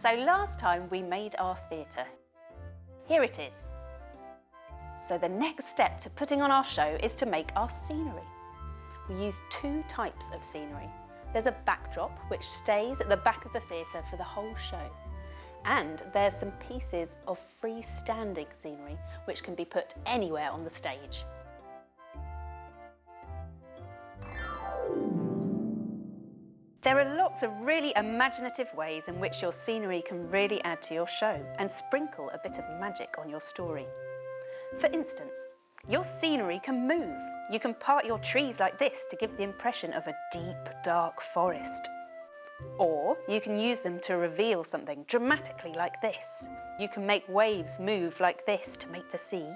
So last time we made our theatre. Here it is. So the next step to putting on our show is to make our scenery. We use two types of scenery. There's a backdrop which stays at the back of the theatre for the whole show. And there's some pieces of freestanding scenery which can be put anywhere on the stage. There are lots of really imaginative ways in which your scenery can really add to your show and sprinkle a bit of magic on your story. For instance, your scenery can move. You can part your trees like this to give the impression of a deep, dark forest. Or you can use them to reveal something dramatically like this. You can make waves move like this to make the sea.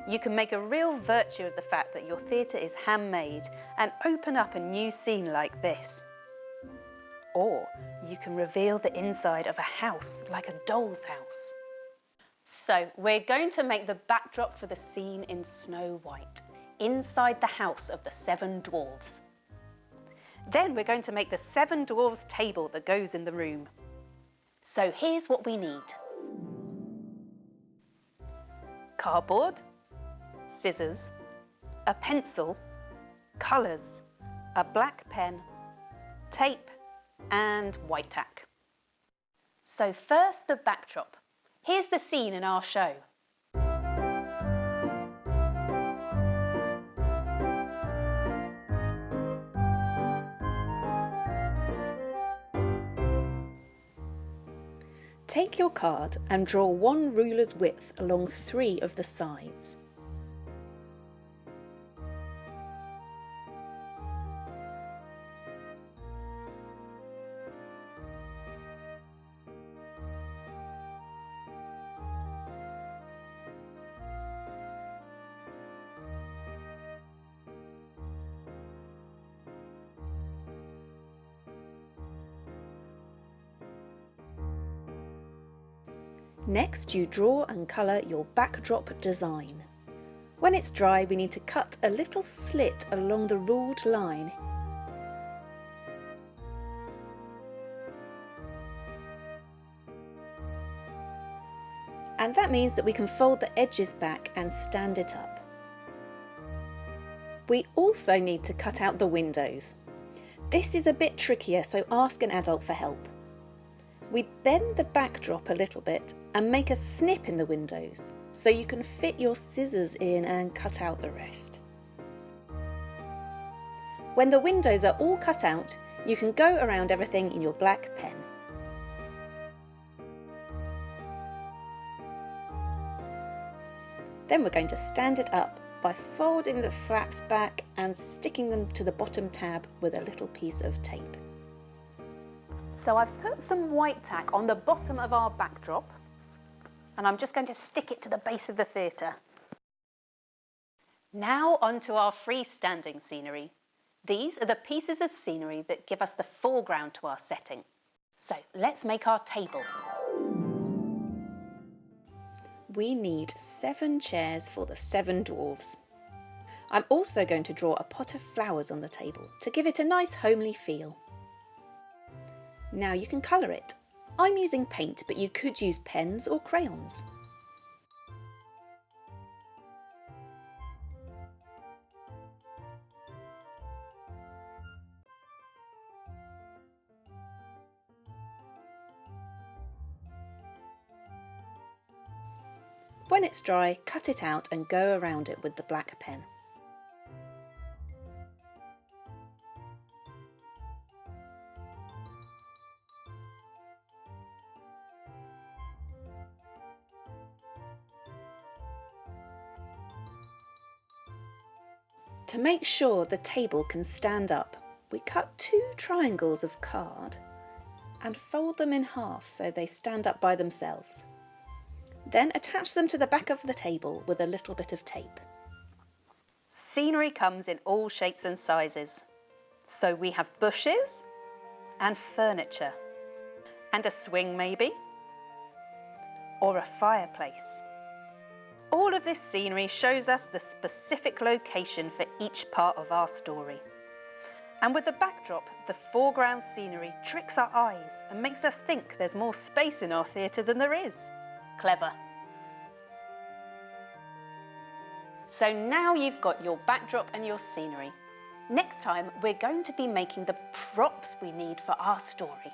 You can make a real virtue of the fact that your theatre is handmade and open up a new scene like this. Or you can reveal the inside of a house like a doll's house. So we're going to make the backdrop for the scene in Snow White, inside the house of the 7 dwarves. Then we're going to make the 7 dwarves table that goes in the room. So here's what we need. Cardboard, scissors, a pencil, colours, a black pen, tape and white tack. So first the backdrop. Here's the scene in our show. Take your card and draw 1 ruler's width along 3 of the sides. Next, you draw and colour your backdrop design. When it's dry, we need to cut a little slit along the ruled line. And that means that we can fold the edges back and stand it up. We also need to cut out the windows. This is a bit trickier, so ask an adult for help. We bend the backdrop a little bit and make a snip in the windows so you can fit your scissors in and cut out the rest. When the windows are all cut out, you can go around everything in your black pen. Then we're going to stand it up by folding the flaps back and sticking them to the bottom tab with a little piece of tape. So I've put some white tack on the bottom of our backdrop and I'm just going to stick it to the base of the theatre. Now onto our freestanding scenery. These are the pieces of scenery that give us the foreground to our setting. So let's make our table. We need 7 chairs for the 7 dwarves. I'm also going to draw a pot of flowers on the table to give it a nice homely feel. Now you can colour it. I'm using paint, but you could use pens or crayons. When it's dry, cut it out and go around it with the black pen. To make sure the table can stand up, we cut 2 triangles of card and fold them in half so they stand up by themselves. Then attach them to the back of the table with a little bit of tape. Scenery comes in all shapes and sizes. So we have bushes and furniture and a swing maybe, or a fireplace. All of this scenery shows us the specific location for each part of our story. And with the backdrop, the foreground scenery tricks our eyes and makes us think there's more space in our theatre than there is. Clever. So now you've got your backdrop and your scenery. Next time, we're going to be making the props we need for our story.